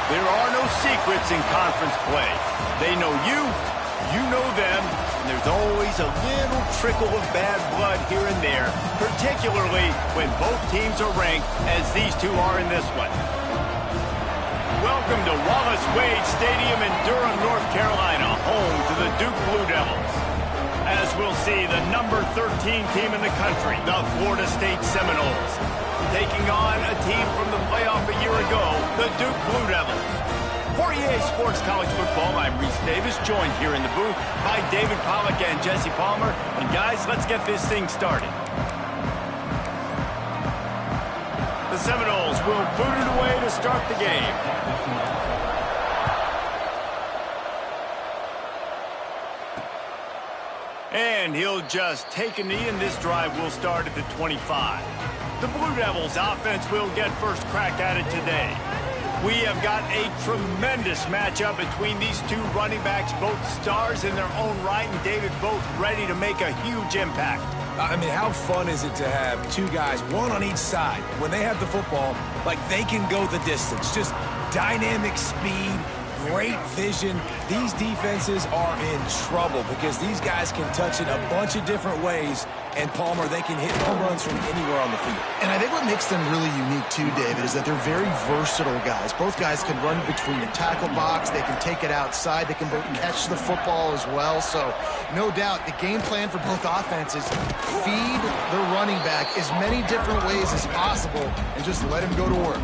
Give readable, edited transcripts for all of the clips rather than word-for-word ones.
There are no secrets in conference play. They know you, you know them, and there's always a little trickle of bad blood here and there, particularly when both teams are ranked as these two are in this one. Welcome to Wallace Wade Stadium in Durham, North Carolina, home to the Duke Blue Devils. As we'll see, the number 13 team in the country, the Florida State Seminoles, taking on a team from the playoff a year ago, the Duke Blue Devils. For EA Sports College Football, I'm Reese Davis, joined here in the booth by David Pollack and Jesse Palmer. And guys, let's get this thing started. The Seminoles will boot it away to start the game. And he'll just take a knee, and this drive will start at the 25. The Blue Devils offense will get first crack at it today. We have got a tremendous matchup between these two running backs, both stars in their own right, and David, both ready to make a huge impact. I mean, how fun is it to have two guys, one on each side, when they have the football, like they can go the distance. Just dynamic speed, great vision. These defenses are in trouble because these guys can touch it a bunch of different ways, and Palmer, they can hit home runs from anywhere on the field. And I think what makes them really unique too, David, is that they're very versatile guys. Both guys can run between the tackle box, they can take it outside, they can both catch the football as well. So no doubt the game plan for both offenses, feed the running back as many different ways as possible and just let him go to work.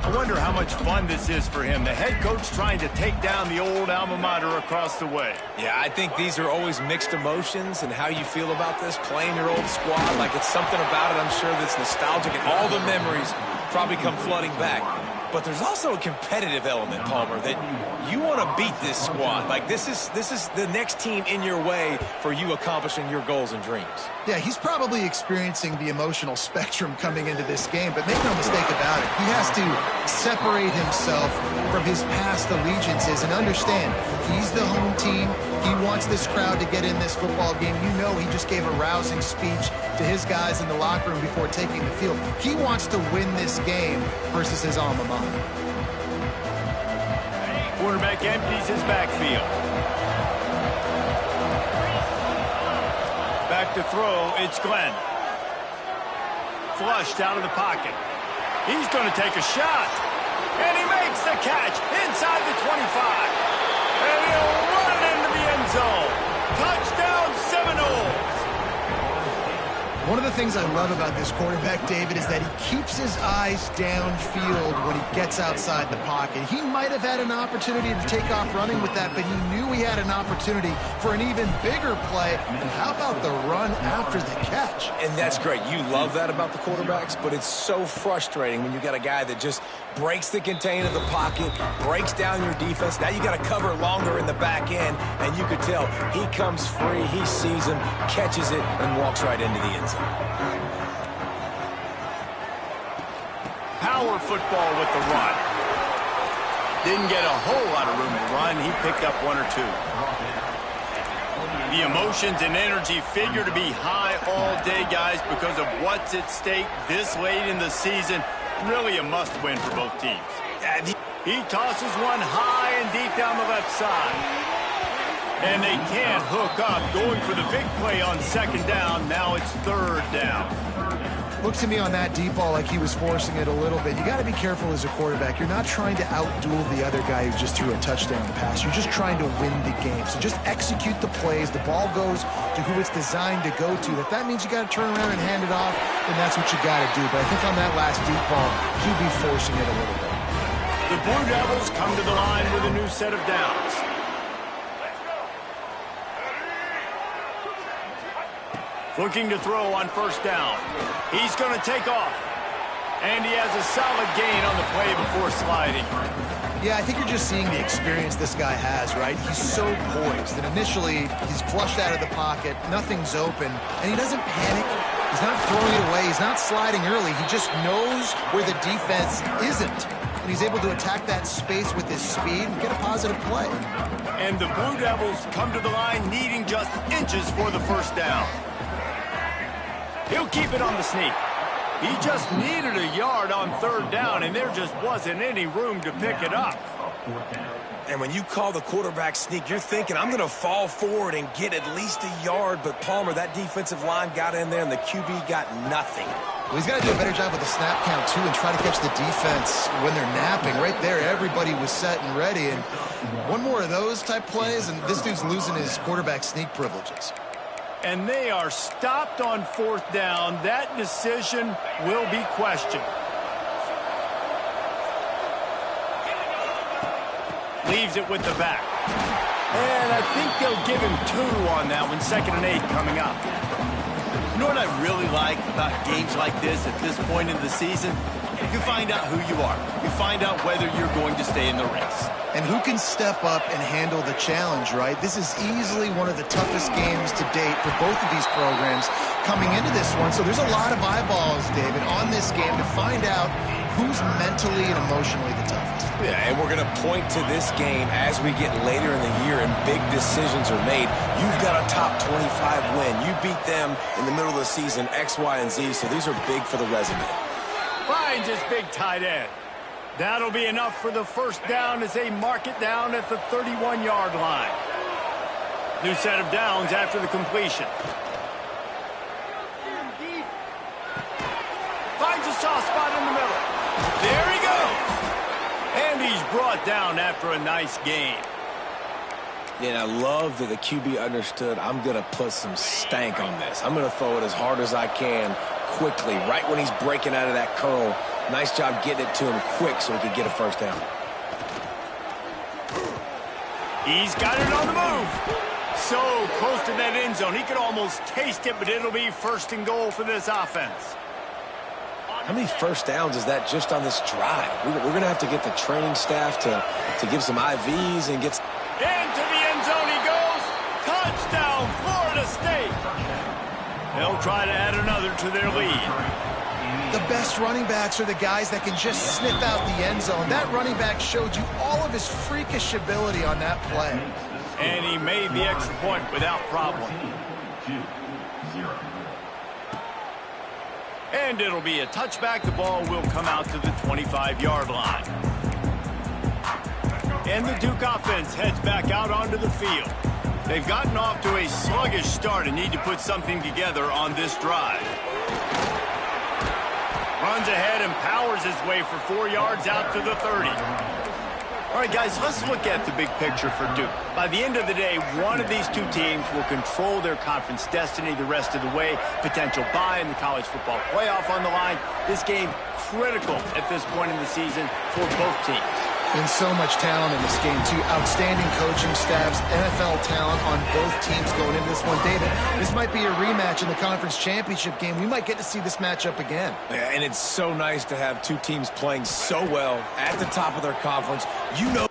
I wonder how much fun this is for him. The head coach trying to take down the old alma mater across the way. Yeah, I think these are always mixed emotions, and how you feel about this, playing your old squad. Like, it's something about it, I'm sure, that's nostalgic, and all the memories probably come flooding back. But there's also a competitive element, Palmer, that you want to beat this squad. Like, this is the next team in your way for you accomplishing your goals and dreams. Yeah, he's probably experiencing the emotional spectrum coming into this game, but make no mistake about it. He has to separate himself from his past allegiances and understand he's the home team. He wants this crowd to get in this football game. You know, he just gave a rousing speech to his guys in the locker room before taking the field. He wants to win this game versus his alma mater. Quarterback empties his backfield. Back to throw, it's Glenn. Flushed out of the pocket. He's going to take a shot. And he makes the catch inside the 25. And he'll run it into the end zone. Touchdown, Seminoles. One of the things I love about this quarterback, David, is that he keeps his eyes downfield when he gets outside the pocket. He might have had an opportunity to take off running with that, but he knew he had an opportunity for an even bigger play. And how about the run after the catch? And that's great. You love that about the quarterbacks, but it's so frustrating when you got a guy that just breaks the contain of the pocket, breaks down your defense. Now you got to cover longer in the back end, and you could tell he comes free, he sees him, catches it, and walks right into the end zone. Power football with the run. Didn't get a whole lot of room to run. He picked up one or two. The emotions and energy figure to be high all day, guys, because of what's at stake this late in the season. Really a must-win for both teams. And he tosses one high and deep down the left side. And they can't hook up, going for the big play on second down. Now it's third down. Looks to me on that deep ball like he was forcing it a little bit. You got to be careful as a quarterback. You're not trying to outduel the other guy who just threw a touchdown pass. You're just trying to win the game. So just execute the plays. The ball goes to who it's designed to go to. If that means you got to turn around and hand it off, then that's what you got to do. But I think on that last deep ball, he'd be forcing it a little bit. The Blue Devils come to the line with a new set of downs. Looking to throw on first down. He's going to take off. And he has a solid gain on the play before sliding. Yeah, I think you're just seeing the experience this guy has, right? He's so poised. And initially, he's flushed out of the pocket. Nothing's open. And he doesn't panic. He's not throwing it away. He's not sliding early. He just knows where the defense isn't. And he's able to attack that space with his speed and get a positive play. And the Blue Devils come to the line needing just inches for the first down. He'll keep it on the sneak. He just needed a yard on third down, and there just wasn't any room to pick it up. And when you call the quarterback sneak, you're thinking, I'm going to fall forward and get at least a yard. But, Palmer, that defensive line got in there, and the QB got nothing. Well, he's got to do a better job with the snap count, too, and try to catch the defense when they're napping. Right there, everybody was set and ready. And one more of those type plays, and this dude's losing his quarterback sneak privileges. And they are stopped on fourth down. That decision will be questioned. Leaves it with the back. And I think they'll give him 2 on that one. 2nd and 8 coming up. You know what I really like about games like this at this point in the season? You find out who you are. You find out whether you're going to stay in the race. And who can step up and handle the challenge, right? This is easily one of the toughest games to date for both of these programs coming into this one. So there's a lot of eyeballs, David, on this game to find out who's mentally and emotionally the toughest. Yeah, and we're going to point to this game as we get later in the year and big decisions are made. You've got a top 25 win. You beat them in the middle of the season, X, Y, and Z, so these are big for the resume. Finds his big tight end. That'll be enough for the first down as they mark it down at the 31-yard line. New set of downs after the completion. Finds a soft spot in the middle. There he goes. And he's brought down after a nice gain. Yeah, and I love that the QB understood, I'm going to put some stank on this. I'm going to throw it as hard as I can quickly, right when he's breaking out of that curl. Nice job getting it to him quick so he could get a first down. He's got it on the move. So close to that end zone. He could almost taste it, but it'll be 1st and goal for this offense. How many first downs is that just on this drive? We're going to have to get the training staff to give some IVs and get... Into the end zone he goes. Touchdown, Florida State. They'll try to add another to their lead. The best running backs are the guys that can just sniff out the end zone. That running back showed you all of his freakish ability on that play. And he made the extra point without problem. And it'll be a touchback. The ball will come out to the 25-yard line. And the Duke offense heads back out onto the field. They've gotten off to a sluggish start and need to put something together on this drive. Runs ahead and powers his way for 4 yards out to the 30. All right, guys, let's look at the big picture for Duke. By the end of the day, one of these two teams will control their conference destiny the rest of the way. Potential bye in the college football playoff on the line. This game critical at this point in the season for both teams. And so much talent in this game, too. Outstanding coaching staffs, NFL talent on both teams going into this one. David, this might be a rematch in the conference championship game. We might get to see this matchup again. Yeah, and it's so nice to have two teams playing so well at the top of their conference. You know.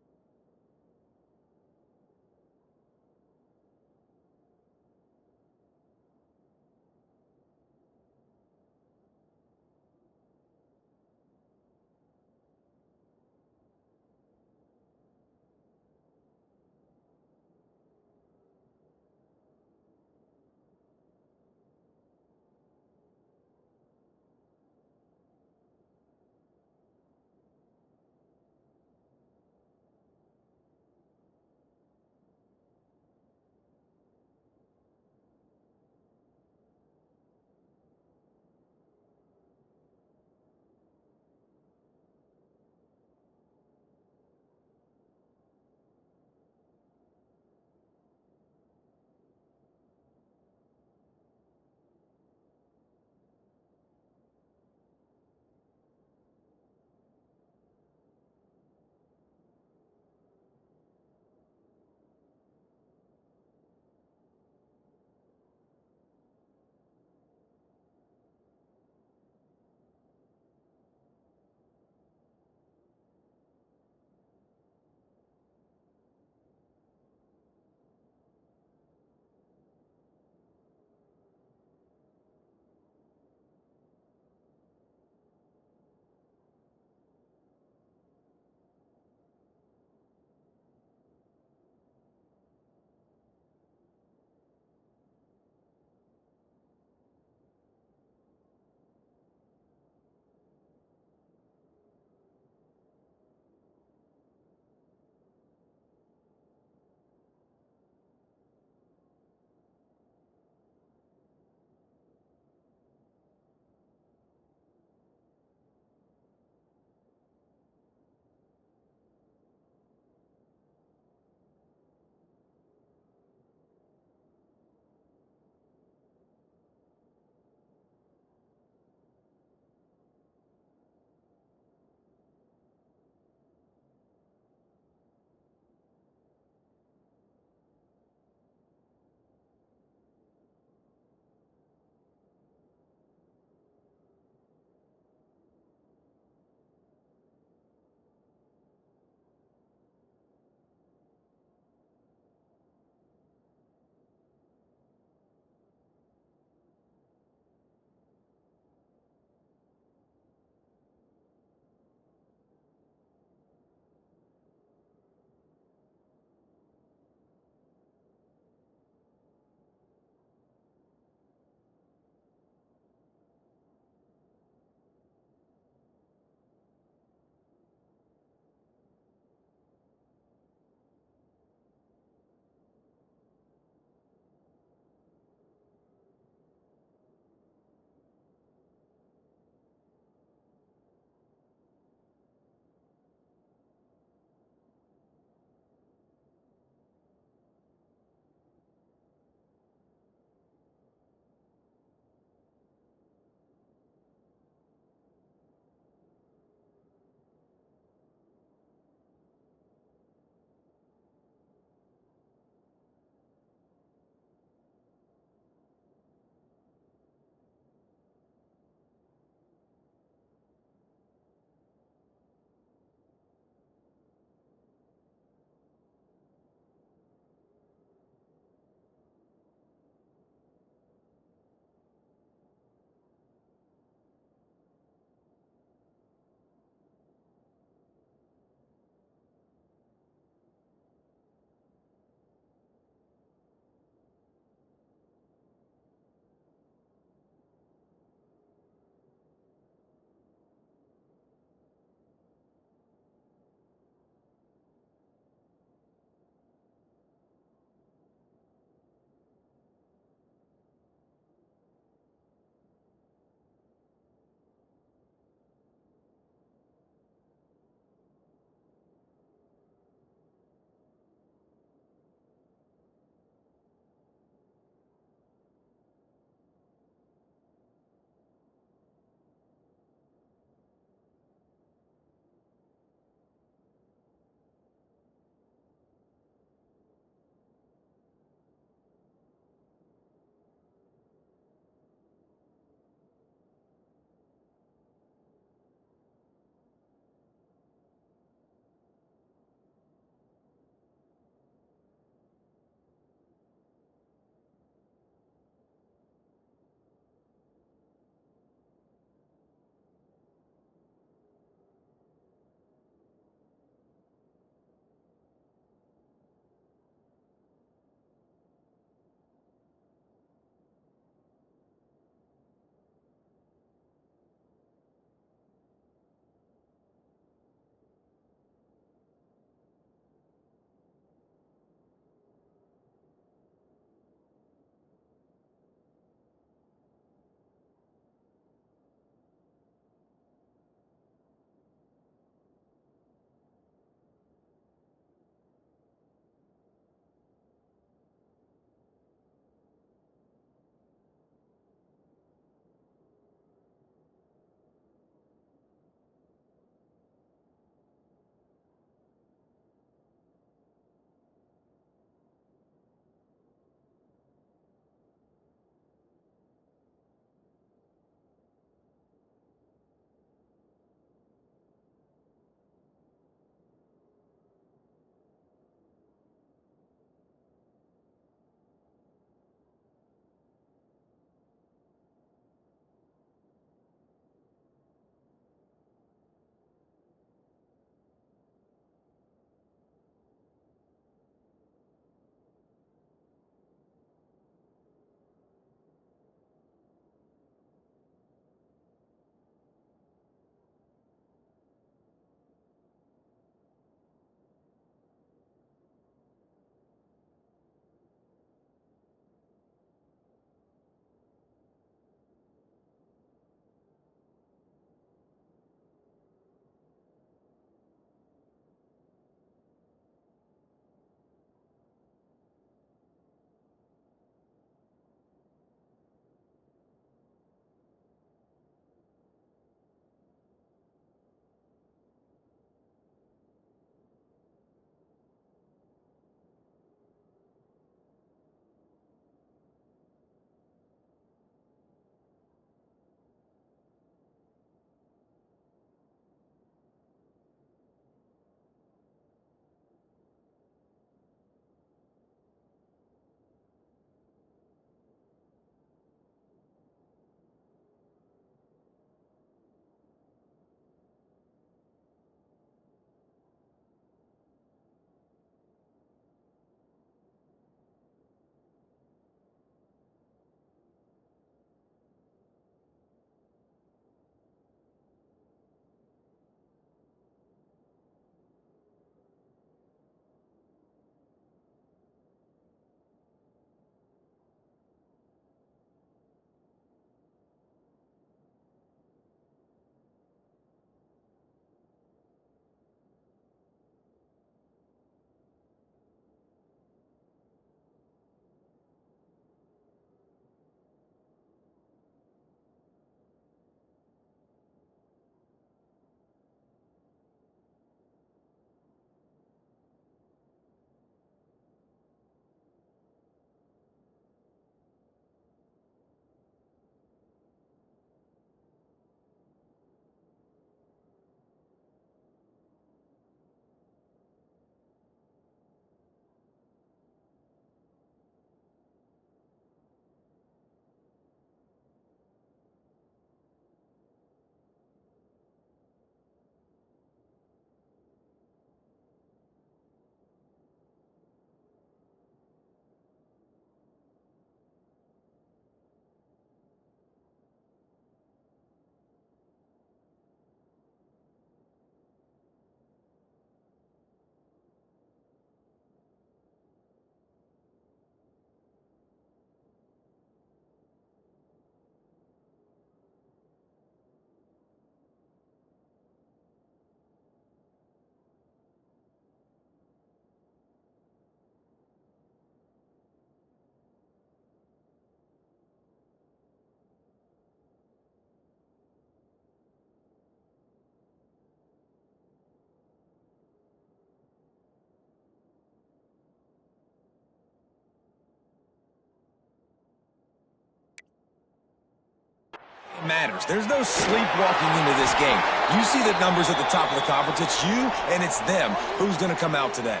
matters. There's no sleepwalking into this game. You see the numbers at the top of the conference. It's you and it's them. Who's going to come out today?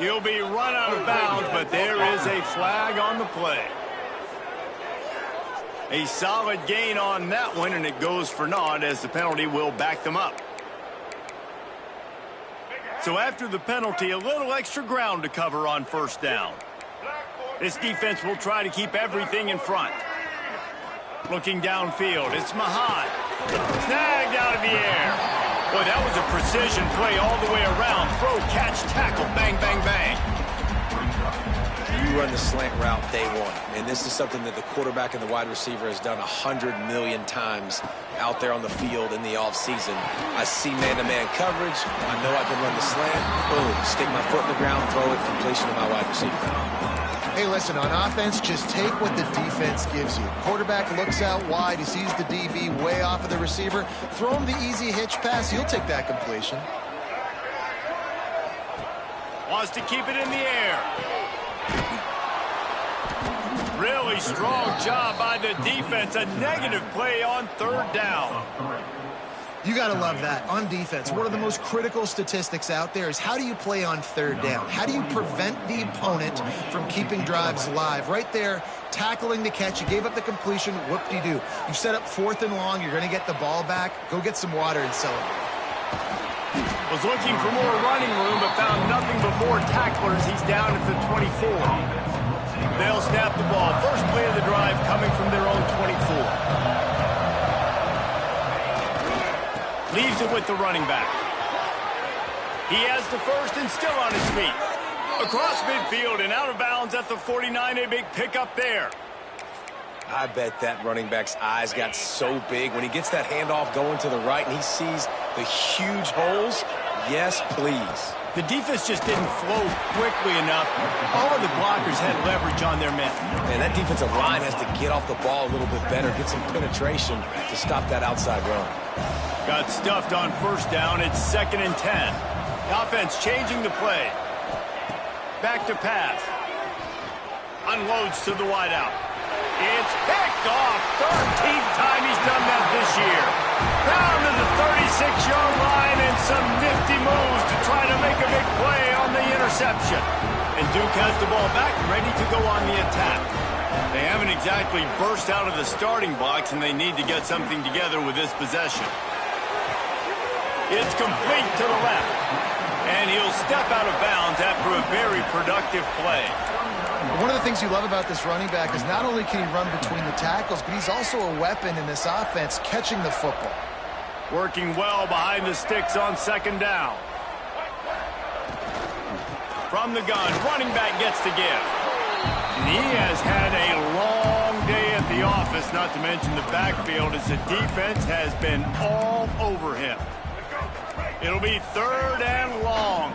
He'll be run out of bounds, but there is a flag on the play. A solid gain on that one, and it goes for naught as the penalty will back them up. So after the penalty, a little extra ground to cover on first down. This defense will try to keep everything in front. Looking downfield, it's Mahan. Snagged out of the air. Boy, that was a precision play all the way around. Throw, catch, tackle, bang, bang, bang. You run the slant route day one, and this is something that the quarterback and the wide receiver has done 100 million times out there on the field in the offseason. I see man-to-man coverage. I know I can run the slant. Boom, stick my foot in the ground, throw it, completion to my wide receiver. Hey, listen, on offense, just take what the defense gives you. Quarterback looks out wide. He sees the DB way off of the receiver. Throw him the easy hitch pass. He'll take that completion. Wants to keep it in the air. Really strong job by the defense. A negative play on third down. You got to love that. On defense, one of the most critical statistics out there is how do you play on third down? How do you prevent the opponent from keeping drives alive? Right there, tackling the catch. You gave up the completion. Whoop-de-doo. You've set up 4th and long. You're going to get the ball back. Go get some water and celebrate. Was looking for more running room, but found nothing but more tacklers. He's down at the 24. They'll snap the ball. First play of the drive coming from their own 24. Leaves it with the running back. He has the first and still on his feet. Across midfield and out of bounds at the 49. A big pickup there. I bet that running back's eyes got so big when he gets that handoff going to the right and he sees the huge holes. Yes, please. The defense just didn't flow quickly enough. All of the blockers had leverage on their men. And that defensive line has to get off the ball a little bit better, get some penetration to stop that outside run. Got stuffed on first down. It's 2nd and 10. The offense changing the play. Back to pass. Unloads to the wideout. It's picked off. 13th time he's done that this year. Down to the 36-yard line and some nifty moves to try to make a big play on the interception. And Duke has the ball back, ready to go on the attack. They haven't exactly burst out of the starting blocks, and they need to get something together with this possession. It's complete to the left. And he'll step out of bounds after a very productive play. One of the things you love about this running back is not only can he run between the tackles, but he's also a weapon in this offense catching the football. Working well behind the sticks on 2nd down. From the gun, running back gets to give. And he has had a long day at the office, not to mention the backfield, as the defense has been all over him. It'll be 3rd and long.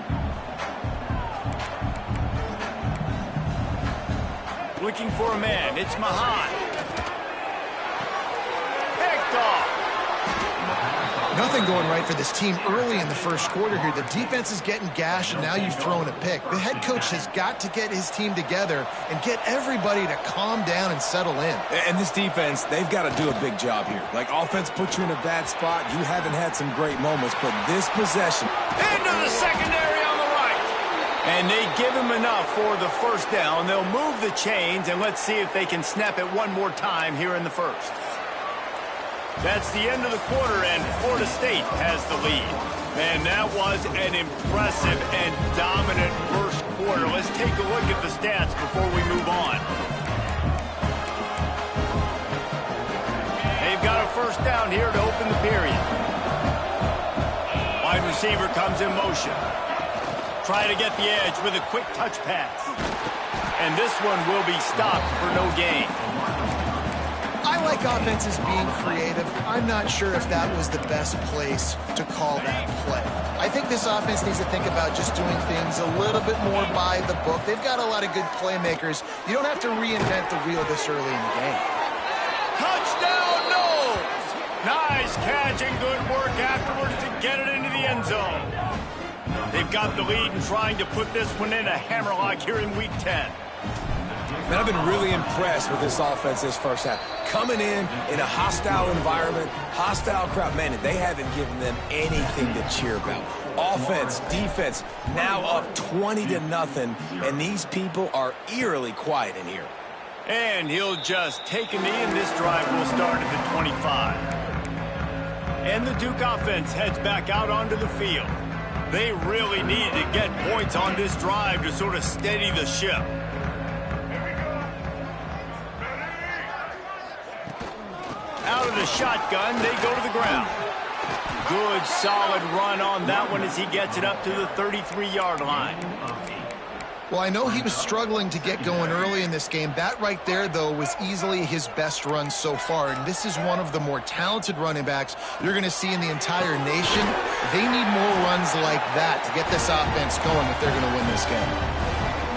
Looking for a man. It's Mahan. Picked off. Nothing going right for this team early in the first quarter here. The defense is getting gashed, and now you've thrown a pick. The head coach has got to get his team together and get everybody to calm down and settle in. And this defense, they've got to do a big job here. Like, offense puts you in a bad spot. You haven't had some great moments, but this possession. Into the secondary on the right. And they give him enough for the first down. They'll move the chains, and let's see if they can snap it one more time here in the first. That's the end of the quarter, and Florida State has the lead. And that was an impressive and dominant first quarter. Let's take a look at the stats before we move on. They've got a first down here to open the period. Wide receiver comes in motion. Try to get the edge with a quick touch pass. And this one will be stopped for no gain. I like offenses being creative. I'm not sure if that was the best place to call that play. I think this offense needs to think about just doing things a little bit more by the book. They've got a lot of good playmakers. You don't have to reinvent the wheel this early in the game. Touchdown, no! Nice catch and good work afterwards to get it into the end zone. They've got the lead and trying to put this one in a hammerlock here in Week 10. Man, I've been really impressed with this offense this first half. Coming in a hostile environment, hostile crowd. Man, they haven't given them anything to cheer about. Offense, defense, now up 20-0, and these people are eerily quiet in here. And he'll just take a knee, and this drive will start at the 25. And the Duke offense heads back out onto the field. They really needed to get points on this drive to sort of steady the ship. Out of the shotgun, they go to the ground. Good, solid run on that one as he gets it up to the 33-yard line. Well, I know he was struggling to get going early in this game. That right there, though, was easily his best run so far. And this is one of the more talented running backs you're going to see in the entire nation. They need more runs like that to get this offense going if they're going to win this game.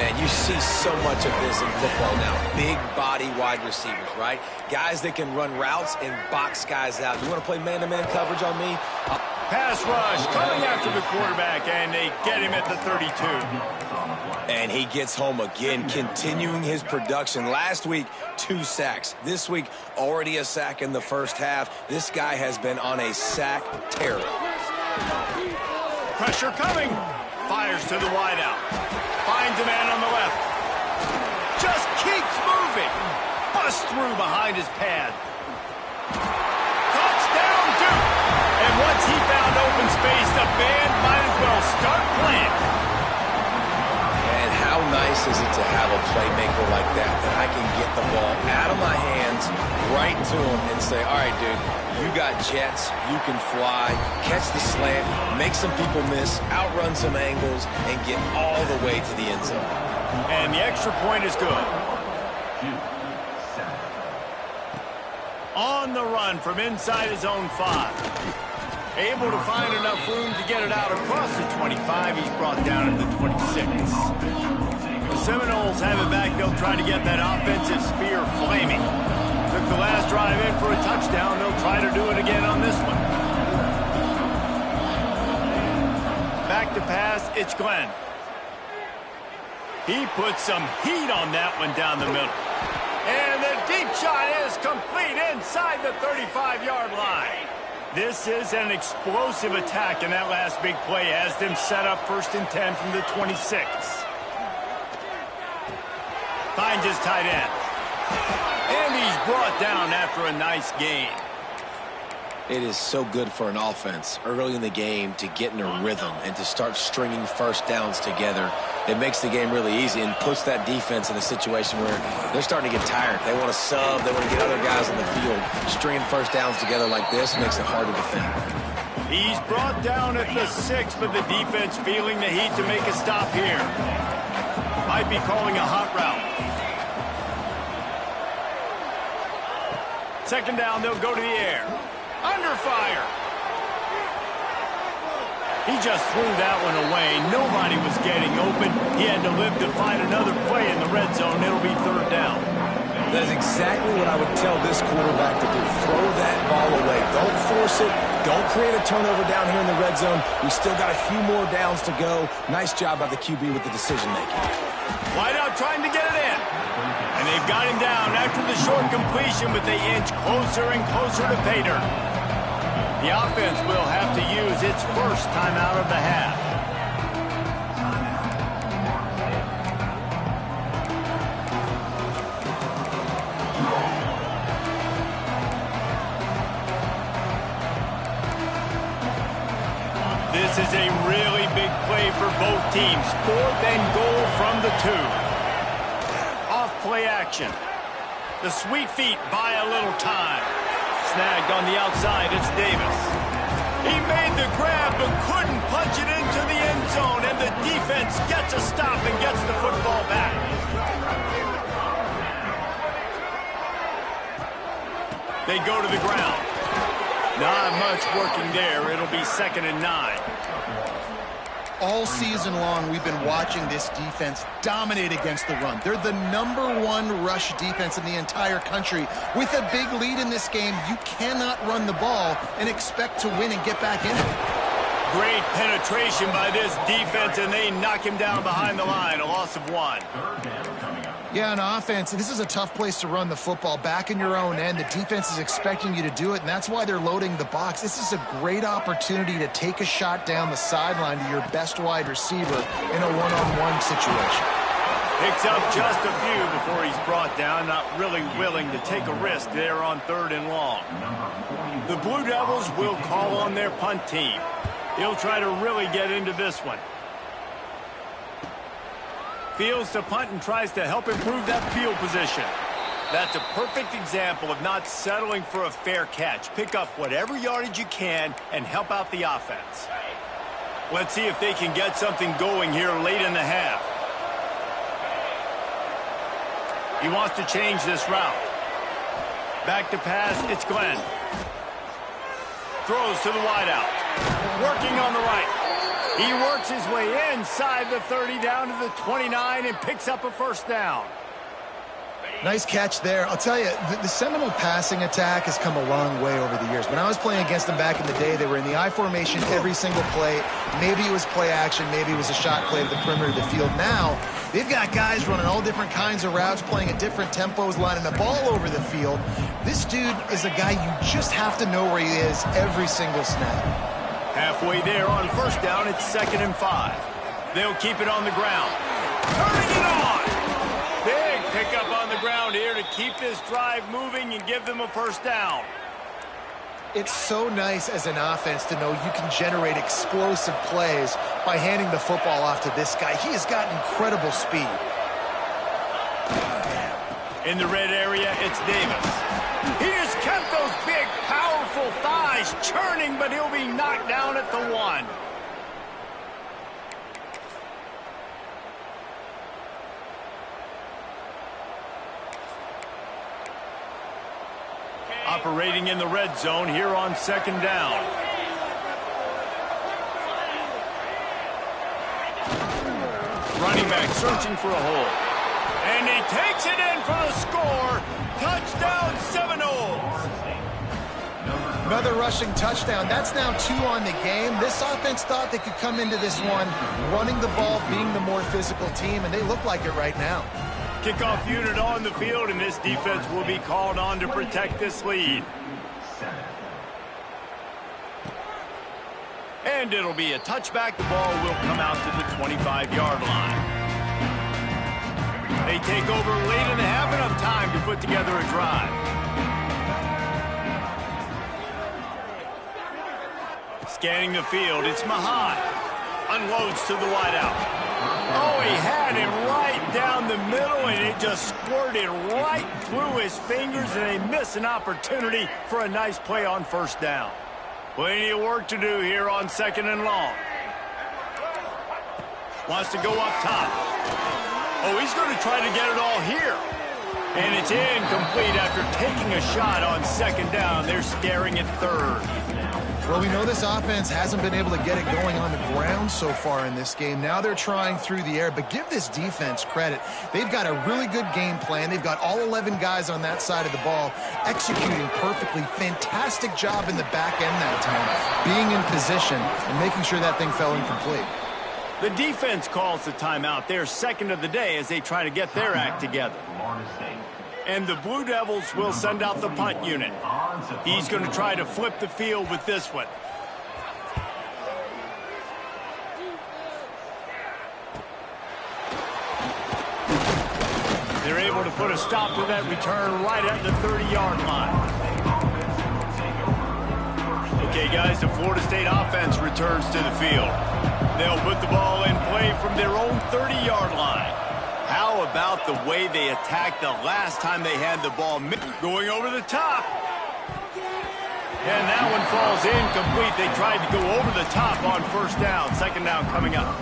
Man, you see so much of this in football now. Big body wide receivers, right? Guys that can run routes and box guys out. You want to play man-to-man coverage on me? Pass rush coming after the quarterback, and they get him at the 32. And he gets home again, continuing his production. Last week, 2 sacks. This week, already a sack in the first half. This guy has been on a sack terror. Pressure coming. Fires to the wideout. Finds a man on the left. Just keeps moving. Busts through behind his pad. Touchdown, Duke. And once he found open space, the band might as well start playing. And how nice is it to have a playmaker like that I can get the ball out of my hands right to him and say, all right, dude, you got jets, you can fly, catch the slant, make some people miss, outrun some angles, and get all the way to the end zone. And the extra point is good. On the run from inside his own 5. Able to find enough room to get it out across the 25. He's brought down at the 26. The Seminoles have it back. They'll try to get that offensive spear flaming. Took the last drive in for a touchdown. They'll try to do it again on this one. Back to pass. It's Glenn. He puts some heat on that one down the middle. And the deep shot is complete inside the 35-yard line. This is an explosive attack, and that last big play has them set up 1st and 10 from the 26. Finds his tight end. And he's brought down after a nice gain. It is so good for an offense early in the game to get in a rhythm and to start stringing first downs together. It makes the game really easy and puts that defense in a situation where they're starting to get tired. They want to sub. They want to get other guys on the field. Stringing first downs together like this makes it hard to defend. He's brought down at the 6, but the defense feeling the heat to make a stop here. Might be calling a hot route. 2nd down, they'll go to the air. Under fire. He just threw that one away. Nobody was getting open. He had to live to find another play in the red zone. It'll be 3rd down. That is exactly what I would tell this quarterback to do. Throw that ball away. Don't force it. Don't create a turnover down here in the red zone. We still got a few more downs to go. Nice job by the QB with the decision-making. Wideout trying to get it in. And they've got him down after the short completion, but they inch closer and closer to pay dirt. The offense will have to use its first timeout of the half. This is a really big play for both teams. 4th and goal from the 2. Off play action. The sweet feet buy a little time. Snagged on the outside, it's Davis. He made the grab but couldn't punch it into the end zone, and the defense gets a stop and gets the football back. They go to the ground. Not much working there. It'll be 2nd and 9. All season long, we've been watching this defense dominate against the run. They're the #1 rush defense in the entire country. With a big lead in this game, you cannot run the ball and expect to win and get back in it. Great penetration by this defense, and they knock him down behind the line. A loss of 1. Yeah, on offense, this is a tough place to run the football. Back in your own end, the defense is expecting you to do it, and that's why they're loading the box. This is a great opportunity to take a shot down the sideline to your best wide receiver in a one-on-one situation. Picks up just a few before he's brought down, not really willing to take a risk there on 3rd and long. The Blue Devils will call on their punt team. He'll try to really get into this one. Fields to punt and tries to help improve that field position. That's a perfect example of not settling for a fair catch. Pick up whatever yardage you can and help out the offense. Let's see if they can get something going here late in the half. He wants to change this route. Back to pass, it's Glenn. Throws to the wideout. Working on the right. He works his way inside the 30 down to the 29 and picks up a 1st down. Nice catch there. I'll tell you, the Seminole passing attack has come a long way over the years. When I was playing against them back in the day, they were in the I formation every single play. Maybe it was play action. Maybe it was a shot play to the perimeter of the field. Now, they've got guys running all different kinds of routes, playing at different tempos, lining the ball over the field. This dude is a guy you just have to know where he is every single snap. Halfway there on 1st down, it's 2nd and 5. They'll keep it on the ground. Turning it on! Big pickup on the ground here to keep this drive moving and give them a 1st down. It's so nice as an offense to know you can generate explosive plays by handing the football off to this guy. He has got incredible speed. In the red area, it's Davis. He just kept those big, powerful thighs churning, but he'll be knocked down at the 1. Operating in the red zone here on 2nd down. Running back searching for a hole. And he takes it in for the score. Touchdown Seminoles. Another rushing touchdown. That's now 2 on the game. This offense thought they could come into this one running the ball, being the more physical team, and they look like it right now. Kickoff unit on the field, and this defense will be called on to protect this lead. And it'll be a touchback. The ball will come out to the 25-yard line. They take over late in the half, enough time to put together a drive. Scanning the field, it's Mahad. Unloads to the wideout. Oh, he had him right down the middle, and it just squirted right through his fingers, and they miss an opportunity for a nice play on 1st down. Plenty of work to do here on 2nd and long. Wants to go up top. Oh, he's going to try to get it all here. And it's incomplete after taking a shot on 2nd down. They're staring at 3rd. Well, we know this offense hasn't been able to get it going on the ground so far in this game. Now they're trying through the air, but give this defense credit. They've got a really good game plan. They've got all 11 guys on that side of the ball executing perfectly. Fantastic job in the back end that time, being in position and making sure that thing fell incomplete. The defense calls the timeout. They're 2nd of the day as they try to get their act together. And the Blue Devils will send out the punt unit. He's going to try to flip the field with this one. They're able to put a stop to that return right at the 30-yard line. Okay, guys, the Florida State offense returns to the field. They'll put the ball in play from their own 30-yard line. How about the way they attacked the last time they had the ball? Going over the top. And that one falls incomplete. They tried to go over the top on 1st down. 2nd down coming up.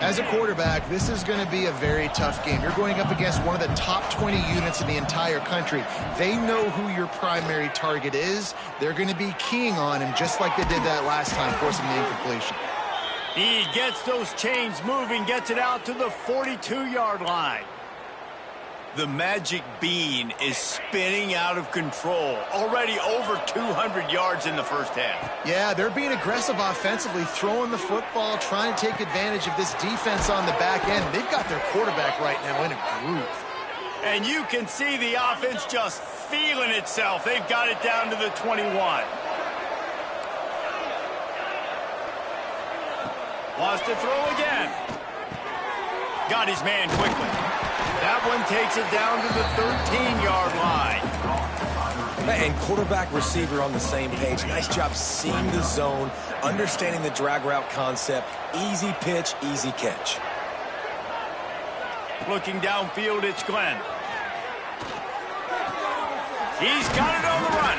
As a quarterback, this is going to be a very tough game. You're going up against one of the top 20 units in the entire country. They know who your primary target is. They're going to be keying on him just like they did that last time, forcing the incompletion. He gets those chains moving, gets it out to the 42-yard line. The magic bean is spinning out of control. Already over 200 yards in the 1st half. Yeah, they're being aggressive offensively, throwing the football, trying to take advantage of this defense on the back end. They've got their quarterback right now in a groove. And you can see the offense just feeling itself. They've got it down to the 21. Wants to throw again. Got his man quickly. That one takes it down to the 13-yard line. And quarterback receiver on the same page. Nice job seeing the zone, understanding the drag route concept. Easy pitch, easy catch. Looking downfield, it's Glenn. He's got it on the run.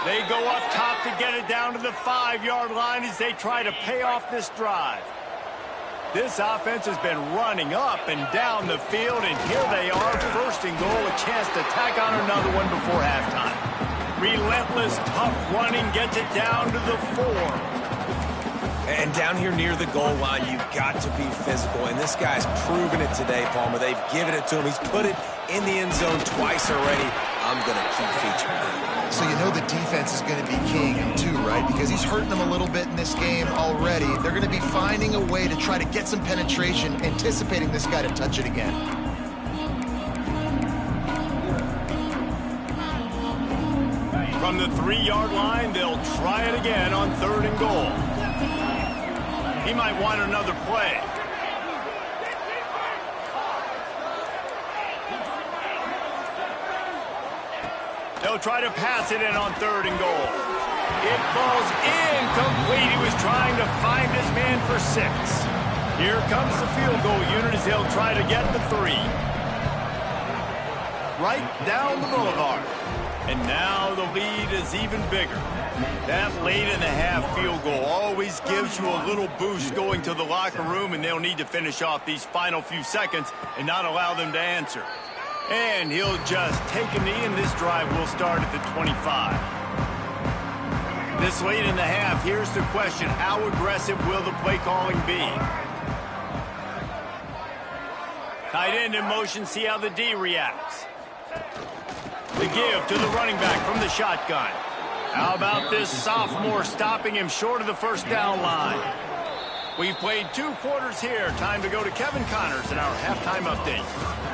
They go up top to get it down to the 5-yard line as they try to pay off this drive. This offense has been running up and down the field, and here they are, first and goal, a chance to tack on another one before halftime. Relentless, tough running gets it down to the 4. And down here near the goal line, you've got to be physical. And this guy's proven it today, Palmer. They've given it to him. He's put it in the end zone twice already. I'm going to keep featuring him. So you know the defense is going to be keying him too, right? Because he's hurting them a little bit in this game already. They're going to be finding a way to try to get some penetration, anticipating this guy to touch it again. From the 3-yard line, they'll try it again on 3rd and goal. He might want another play. They'll try to pass it in on 3rd and goal. It falls incomplete. He was trying to find his man for 6. Here comes the field goal unit as they'll try to get the 3. Right down the boulevard. And now the lead is even bigger. That late-in-the-half field goal always gives you a little boost going to the locker room, and they'll need to finish off these final few seconds and not allow them to answer. And he'll just take a knee, and this drive will start at the 25. This late in the half, here's the question. How aggressive will the play calling be? Tight end in motion, see how the D reacts. The give to the running back from the shotgun. How about this sophomore stopping him short of the first down line? We've played 2 quarters here. Time to go to Kevin Connors in our halftime update.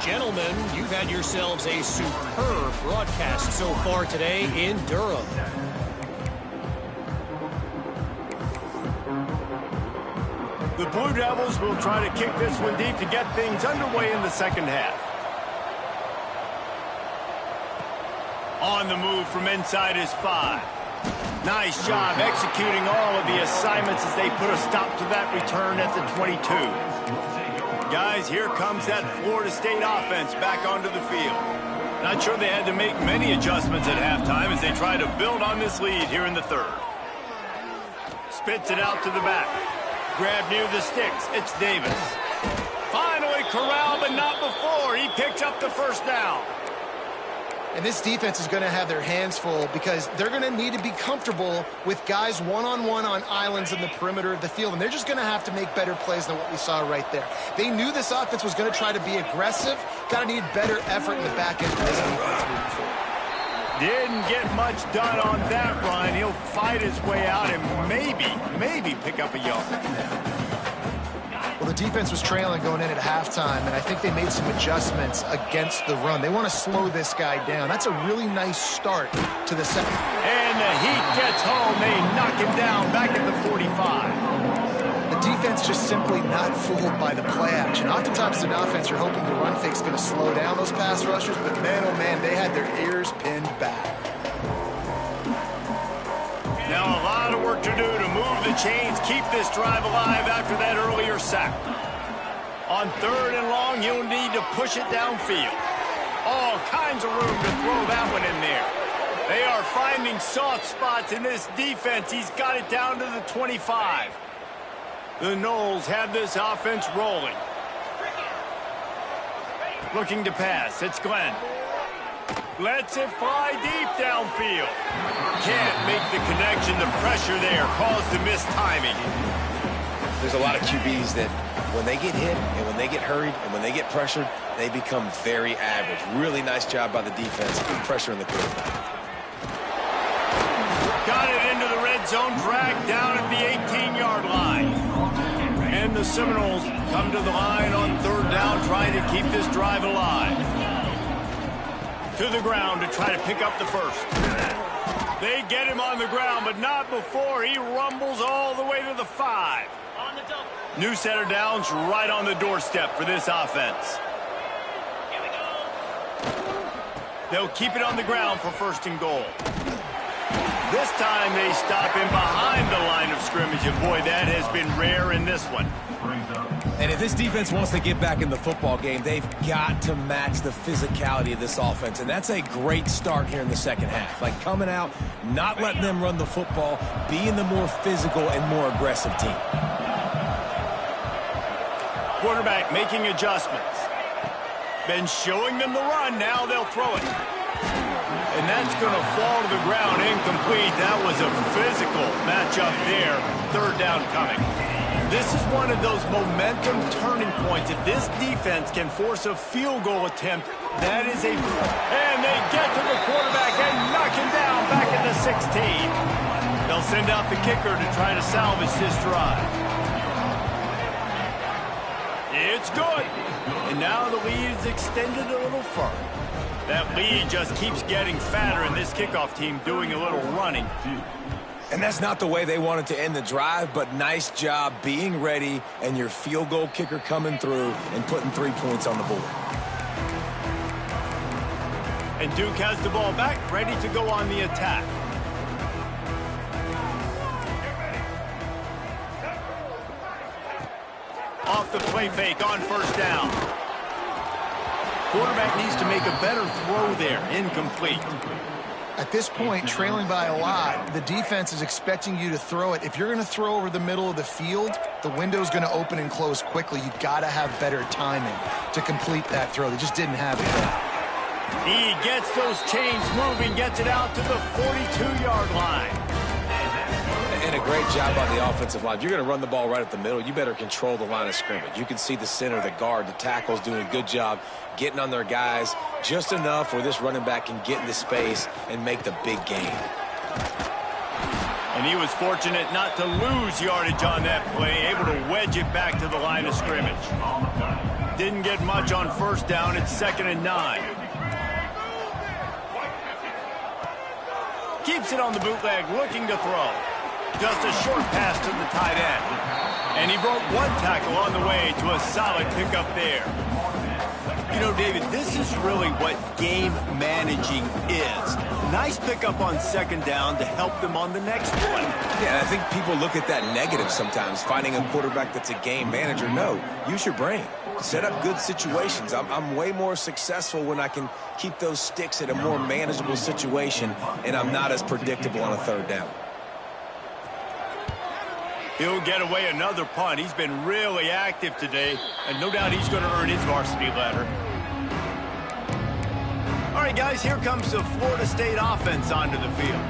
Gentlemen, you've had yourselves a superb broadcast so far today in Durham. The Blue Devils will try to kick this one deep to get things underway in the second half. On the move from inside is 5. Nice job executing all of the assignments as they put a stop to that return at the 22. Guys, here comes that Florida State offense back onto the field. Not sure they had to make many adjustments at halftime as they try to build on this lead here in the 3rd. Spits it out to the back. Grab near the sticks. It's Davis. Finally corralled, but not before. He picks up the first down. And this defense is going to have their hands full because they're going to need to be comfortable with guys one-on-one on islands in the perimeter of the field. And they're just going to have to make better plays than what we saw right there. They knew this offense was going to try to be aggressive. Got to need better effort in the back end for this defense moving forward. Didn't get much done on that run. He'll fight his way out and maybe pick up a yard. Well, the defense was trailing going in at halftime, and I think they made some adjustments against the run. They want to slow this guy down. That's a really nice start to the second. And the heat gets home. They knock him down back at the 45. The defense just simply not fooled by the play action. Oftentimes as an offense, you're hoping the run fake's going to slow down those pass rushers, but man, oh man, they had their ears pinned back. Now a lot of work to do to move the chains, keep this drive alive after that earlier sack. On 3rd and long, you'll need to push it downfield. All kinds of room to throw that one in there. They are finding soft spots in this defense. He's got it down to the 25. The Noles have this offense rolling. Looking to pass. It's Glenn. Lets it fly deep downfield. Can't make the connection. The pressure there caused the missed timing. There's a lot of QBs that when they get hit and when they get hurried and when they get pressured, they become very average. Really nice job by the defense, pressuring the quarterback. Got it into the red zone, dragged down at the 18-yard line. And the Seminoles come to the line on 3rd down, trying to keep this drive alive. To the ground to try to pick up the first. They get him on the ground, but not before he rumbles all the way to the 5. New set of downs right on the doorstep for this offense. They'll keep it on the ground for 1st and goal. This time they stop him behind the line of scrimmage, and boy, that has been rare in this one. And if this defense wants to get back in the football game, they've got to match the physicality of this offense. And that's a great start here in the second half. Like coming out, not letting them run the football, being the more physical and more aggressive team. Quarterback making adjustments. Been showing them the run, now they'll throw it. And that's going to fall to the ground incomplete. That was a physical matchup there. 3rd down coming. This is one of those momentum turning points. If this defense can force a field goal attempt, that is a... And they get to the quarterback and knock him down back at the 16. They'll send out the kicker to try to salvage this drive. It's good. And now the lead is extended a little further. That lead just keeps getting fatter, and this kickoff team doing a little running. And that's not the way they wanted to end the drive, but nice job being ready and your field goal kicker coming through and putting 3 points on the board. And Duke has the ball back, ready to go on the attack. Off the play fake on 1st down. Quarterback needs to make a better throw there. Incomplete. At this point, trailing by a lot, the defense is expecting you to throw it. If you're going to throw over the middle of the field, the window's going to open and close quickly. You've got to have better timing to complete that throw. They just didn't have it. He gets those chains moving, gets it out to the 42-yard line. And a great job by the offensive line. If you're going to run the ball right at the middle, you better control the line of scrimmage. You can see the center, the guard, the tackles doing a good job getting on their guys just enough where this running back can get into space and make the big game. And he was fortunate not to lose yardage on that play, able to wedge it back to the line of scrimmage. Didn't get much on 1st down. It's 2nd and 9. Keeps it on the bootleg, looking to throw. Just a short pass to the tight end. And he broke 1 tackle on the way to a solid pickup there. You know, David, this is really what game managing is. Nice pickup on 2nd down to help them on the next one. Yeah, I think people look at that negative sometimes, finding a quarterback that's a game manager. No, use your brain. Set up good situations. I'm way more successful when I can keep those sticks at a more manageable situation, and I'm not as predictable on a 3rd down. He'll get away another punt. He's been really active today, and no doubt he's going to earn his varsity letter. All right, guys, here comes the Florida State offense onto the field.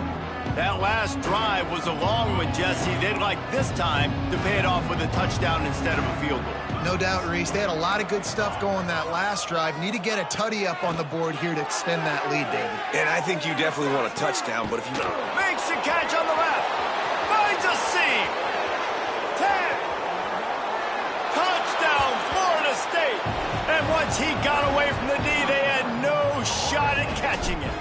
That last drive was a long one, Jesse. They'd like this time to pay it off with a touchdown instead of a field goal. No doubt, Reese. They had a lot of good stuff going that last drive. Need to get a tutty up on the board here to extend that lead, David. And I think you definitely want a touchdown, but if you... Makes the catch on the left. Finds a seam. 10. Touchdown, Florida State. And once he got away from the D, they had no shot at catching it.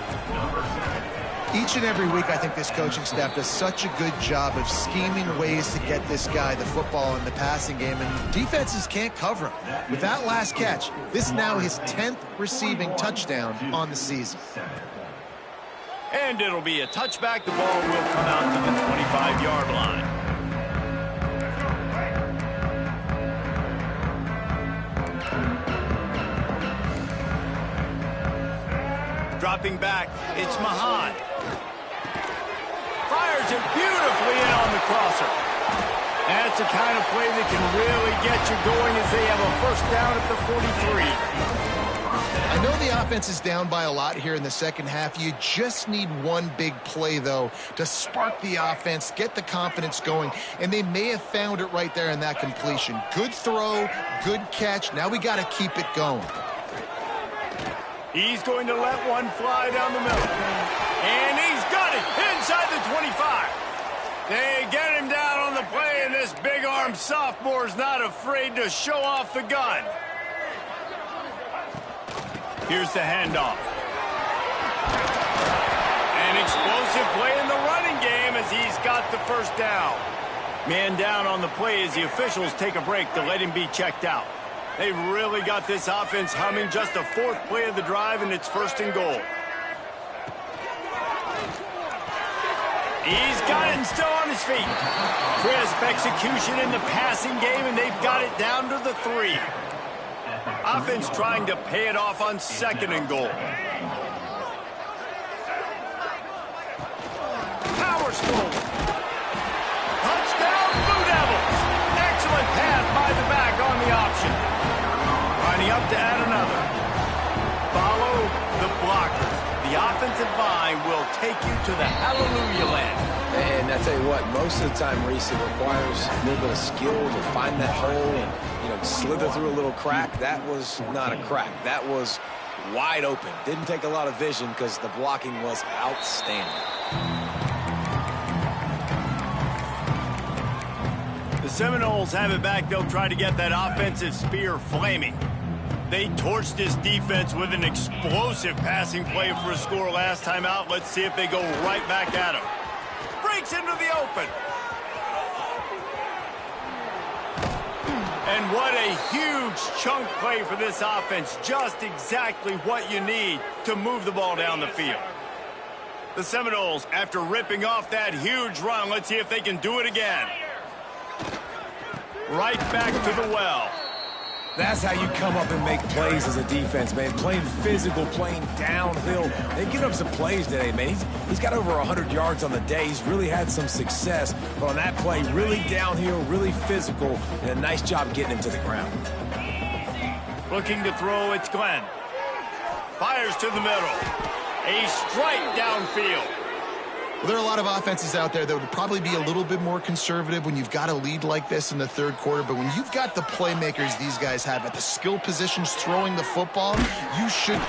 Each and every week, I think this coaching staff does such a good job of scheming ways to get this guy the football in the passing game, and defenses can't cover him. With that last catch, this is now his 10th receiving touchdown on the season. And it'll be a touchback. The ball will come out to the 25-yard line. Dropping back, it's Mahan. Fires it beautifully in on the crosser. That's the kind of play that can really get you going as they have a 1st down at the 43. I know the offense is down by a lot here in the second half. You just need one big play, though, to spark the offense, get the confidence going, and they may have found it right there in that completion. Good throw, good catch. Now we got to keep it going. He's going to let one fly down the middle. And he's got it inside the 25. They get him down on the play, and this big-armed sophomore's not afraid to show off the gun. Here's the handoff. explosive play in the running game as he's got the first down. Man down on the play as the officials take a break to let him be checked out. They've really got this offense humming. Just the fourth play of the drive, and it's 1st and goal. He's got it and still on his feet. Crisp execution in the passing game, and they've got it down to the 3. Offense trying to pay it off on 2nd and goal. Powers forward. Touchdown, Blue Devils. Excellent pass by the back on the option. Lining up to add another. Follow the blockers. The offensive line will take you to the hallelujah land. And I tell you what, most of the time, Reese, it requires a little bit of skill to find that hole and, slither through a little crack. That was not a crack. That was wide open. Didn't take a lot of vision because the blocking was outstanding. The Seminoles have it back. They'll try to get that offensive spear flaming. They torched this defense with an explosive passing play for a score last time out. Let's see if they go right back at him. Breaks into the open. And what a huge chunk play for this offense. Just exactly what you need to move the ball down the field. The Seminoles, after ripping off that huge run, let's see if they can do it again. Right back to the well. That's how you come up and make plays as a defense, man. Playing physical, playing downhill. They get up some plays today, man. He's got over 100 yards on the day. He's really had some success. But on that play, really downhill, really physical, and a nice job getting him to the ground. Looking to throw, it's Glenn. Fires to the middle. A strike downfield. Well, there are a lot of offenses out there that would probably be a little bit more conservative when you've got a lead like this in the 3rd quarter. But when you've got the playmakers these guys have at the skill positions throwing the football, you should.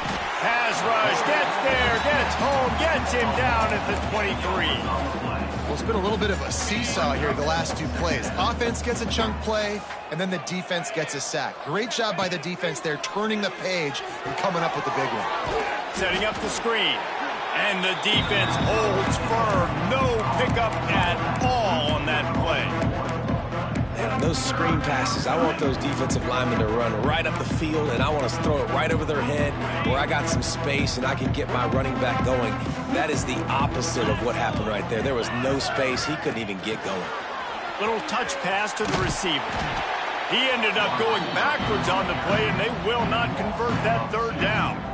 Pass rush, gets there, gets home, gets him down at the 23. Well, it's been a little bit of a seesaw here the last 2 plays. Offense gets a chunk play, and then the defense gets a sack. Great job by the defense there, turning the page and coming up with the big one. Setting up the screen. And the defense holds firm. No pickup at all on that play. Man, on those screen passes, I want those defensive linemen to run right up the field, and I want to throw it right over their head where I got some space and I can get my running back going. That is the opposite of what happened right there. There was no space. He couldn't even get going. Little touch pass to the receiver. He ended up going backwards on the play, and they will not convert that 3rd down.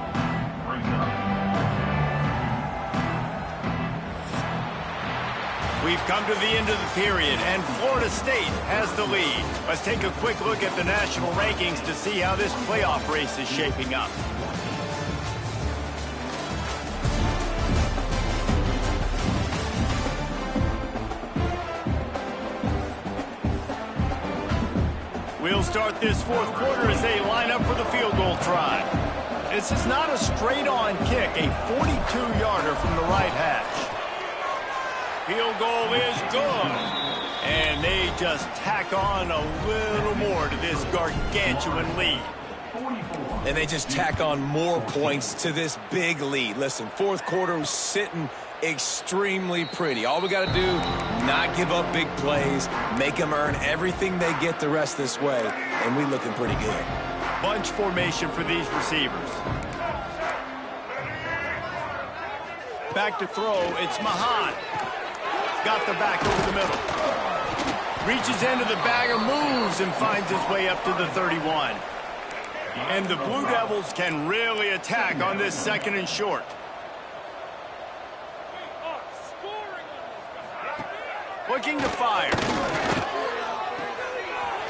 We've come to the end of the period, and Florida State has the lead. Let's take a quick look at the national rankings to see how this playoff race is shaping up. We'll start this 4th quarter as they line up for the field goal try. This is not a straight-on kick, a 42-yarder from the right hash. Field goal is good. And they just tack on a little more to this gargantuan lead. And they just tack on more points to this big lead. Listen, 4th quarter was sitting extremely pretty. All we got to do, not give up big plays, make them earn everything they get the rest this way, and we looking pretty good. Bunch formation for these receivers. Back to throw, it's Mahan. Got the back over the middle. Reaches into the bagger, moves, and finds his way up to the 31. And the Blue Devils can really attack on this 2nd and short. Looking to fire.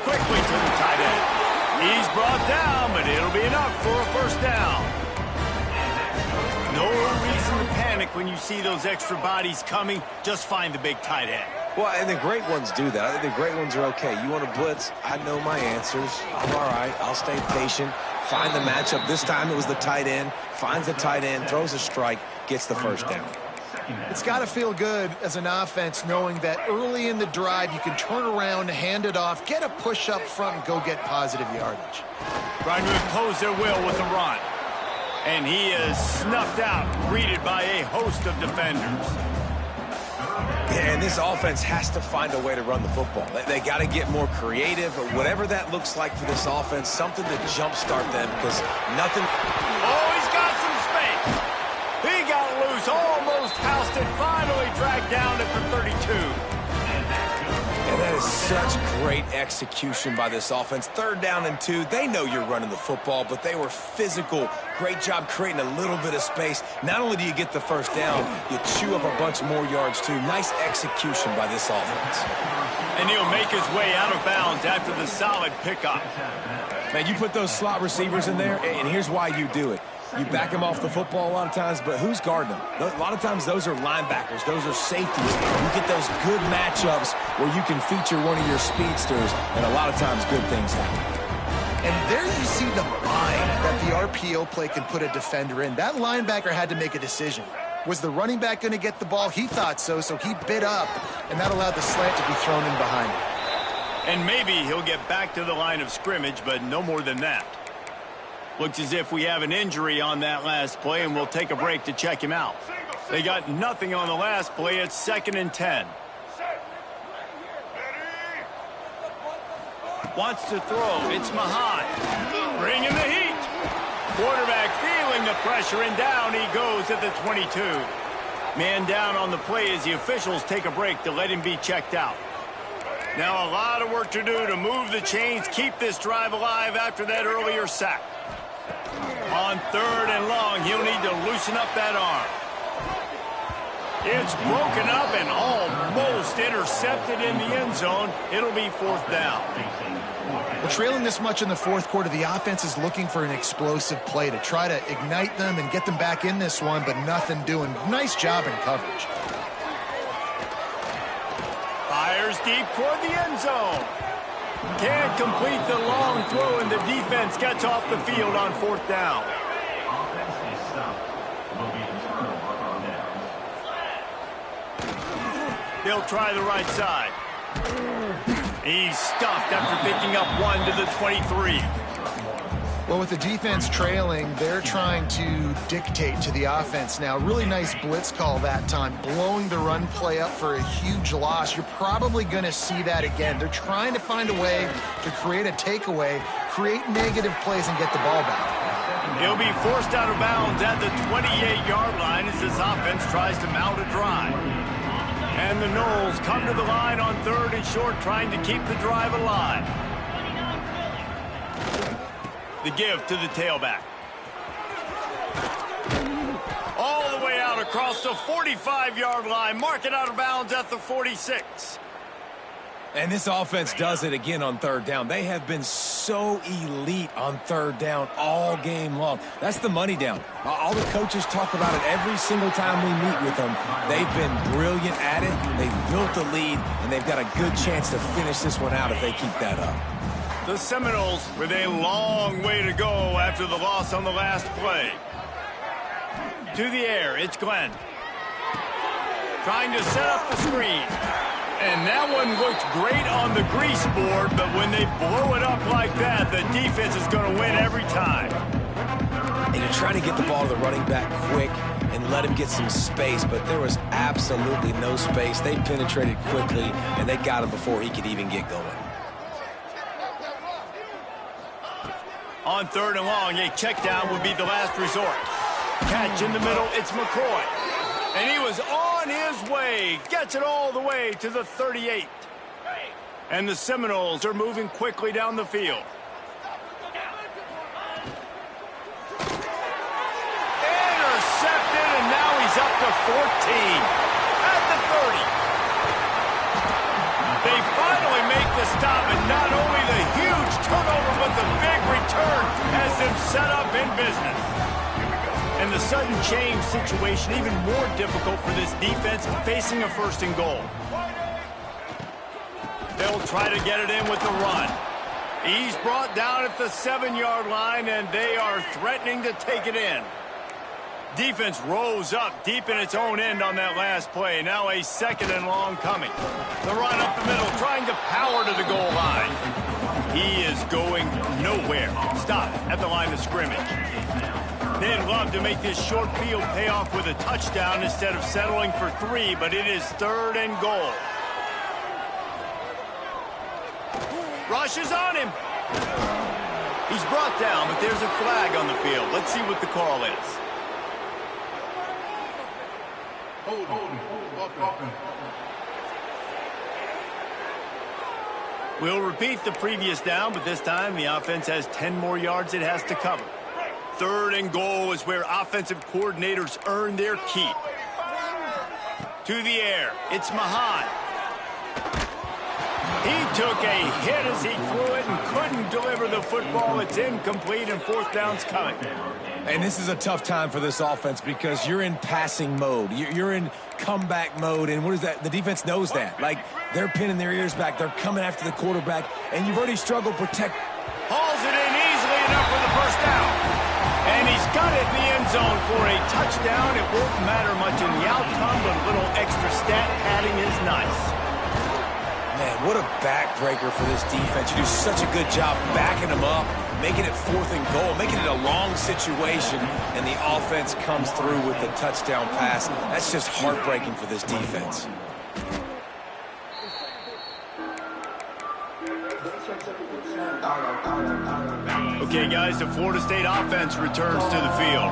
Quickly to the tight end. He's brought down, but it'll be enough for a 1st down. No reason to panic when you see those extra bodies coming. Just find the big tight end. Well, and the great ones do that. I think the great ones are okay. You want to blitz? I know my answers. I'm all right. I'll stay patient. Find the matchup. This time it was the tight end. Finds the tight end, throws a strike, gets the 1st down. It's got to feel good as an offense knowing that early in the drive you can turn around, hand it off, get a push up front, and go get positive yardage. Trying to impose their will with the run. And he is snuffed out, greeted by a host of defenders. And this offense has to find a way to run the football. They got to get more creative, or whatever that looks like for this offense, something to jumpstart them, because nothing... Oh, he's got some space. He got loose, almost housed it, finally dragged down at the 32. And that is such great execution by this offense. 3rd down and 2. They know you're running the football, but they were physical. Great job creating a little bit of space. Not only do you get the 1st down, you chew up a bunch more yards, too. Nice execution by this offense. And he'll make his way out of bounds after the solid pickup. Man, you put those slot receivers in there, and here's why you do it. You back them off the football a lot of times, but who's guarding them? A lot of times those are linebackers. Those are safeties. You get those good matchups where you can feature one of your speedsters, and a lot of times good things happen. And there you see the mind that the RPO play can put a defender in. That linebacker had to make a decision. Was the running back going to get the ball? He thought so, so he bit up, and that allowed the slant to be thrown in behind him. And maybe he'll get back to the line of scrimmage, but no more than that. Looks as if we have an injury on that last play, and we'll take a break to check him out. They got nothing on the last play. It's 2nd and 10. Wants to throw. It's Mahan. Bringing the heat. Quarterback feeling the pressure, and down he goes at the 22. Man down on the play as the officials take a break to let him be checked out. Now a lot of work to do to move the chains, keep this drive alive after that earlier sack. On 3rd and long, he'll need to loosen up that arm. It's broken up and almost intercepted in the end zone. It'll be 4th down. Well, trailing this much in the 4th quarter, the offense is looking for an explosive play to try to ignite them and get them back in this one, but nothing doing. Nice job in coverage. Fires deep toward the end zone. Can't complete the long throw, and the defense gets off the field on 4th down. They'll try the right side. He's stuffed after picking up 1 to the 23. Well, with the defense trailing, they're trying to dictate to the offense now. Really nice blitz call that time, blowing the run play up for a huge loss. You're probably going to see that again. They're trying to find a way to create a takeaway, create negative plays, and get the ball back. He'll be forced out of bounds at the 28-yard line as this offense tries to mount a drive. And the Noles come to the line on 3rd and short, trying to keep the drive alive. The give to the tailback. All the way out across the 45-yard line. Mark it out of bounds at the 46. And this offense does it again on 3rd down. They have been so elite on 3rd down all game long. That's the money down. All the coaches talk about it every single time we meet with them. They've been brilliant at it. They've built the lead, and they've got a good chance to finish this one out if they keep that up. The Seminoles with a long way to go after the loss on the last play. To the air, it's Glenn. Trying to set up the screen. And that one looked great on the grease board, but when they blow it up like that, the defense is going to win every time. And you're trying to get the ball to the running back quick and let him get some space, but there was absolutely no space. They penetrated quickly, and they got him before he could even get going. On 3rd and long, a check down would be the last resort. Catch in the middle, it's McCoy. And he was on his way. Gets it all the way to the 38. And the Seminoles are moving quickly down the field. Intercepted, and now he's up to 14. At the 30. They finally make the stop, and not only the huge turnover, but the big return has them set up in business. And the sudden change situation even more difficult for this defense facing a 1st and goal. They'll try to get it in with the run. He's brought down at the 7-yard line, and they are threatening to take it in. Defense rose up deep in its own end on that last play. Now a 2nd and long coming. The run up the middle, trying to power to the goal line. He is going nowhere. Stop at the line of scrimmage. They'd love to make this short field pay off with a touchdown instead of settling for 3, but it is 3rd and goal. Rush is on him. He's brought down, but there's a flag on the field. Let's see what the call is. We'll repeat the previous down, but this time the offense has 10 more yards it has to cover. 3rd and goal is where offensive coordinators earn their keep. To the air, it's Mahan. He took a hit as he threw it and couldn't deliver the football. It's incomplete and 4th down's coming. And this is a tough time for this offense because you're in passing mode. You're in comeback mode, and what is that? The defense knows that. Like, they're pinning their ears back. They're coming after the quarterback, and you've already struggled to protect. Hauls it in easily enough for the 1st down. And he's got it in the end zone for a touchdown. It won't matter much in the outcome, but a little extra stat padding is nice. Man, what a backbreaker for this defense. You do such a good job backing them up, making it 4th and goal, making it a long situation, and the offense comes through with the touchdown pass. That's just heartbreaking for this defense. Okay, guys, the Florida State offense returns to the field.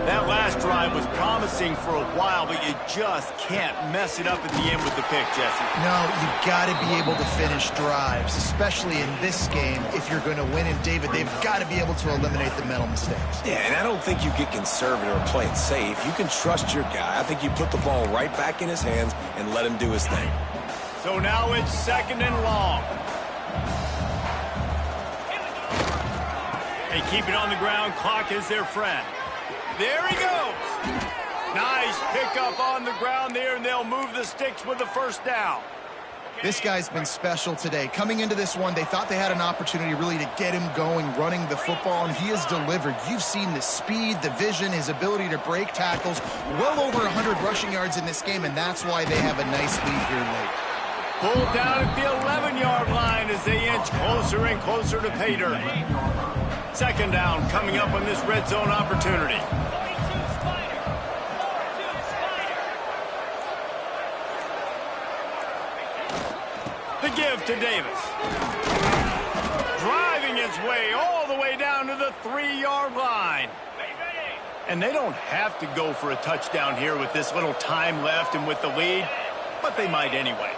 That last drive was promising for a while, but you just can't mess it up at the end with the pick, Jesse. No, you've got to be able to finish drives, especially in this game. If you're going to win, and David, they've got to be able to eliminate the mental mistakes. Yeah, and I don't think you get conservative or play it safe. You can trust your guy. I think you put the ball right back in his hands and let him do his thing. So now it's 2nd and long. They keep it on the ground. Clock is their friend. There he goes. Nice pickup on the ground there, and they'll move the sticks with the 1st down. This guy's been special today. Coming into this one, they thought they had an opportunity really to get him going, running the football, and he has delivered. You've seen the speed, the vision, his ability to break tackles. Well over 100 rushing yards in this game, and that's why they have a nice lead here late. Pulled down at the 11-yard line as they inch closer and closer to pay dirt. 2nd down coming up on this red zone opportunity. The give to Davis. Driving his way all the way down to the 3-yard line. And they don't have to go for a touchdown here with this little time left and with the lead, but they might anyway.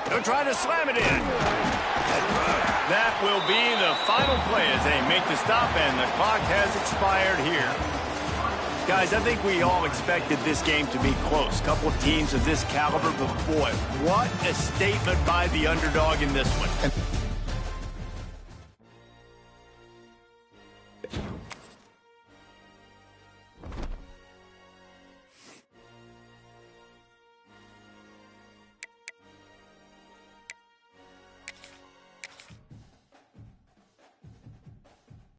They'll try to slam it in. That will be the final play as they make the stop, and the clock has expired here. Guys, I think we all expected this game to be close. Couple of teams of this caliber, but boy, what a statement by the underdog in this one.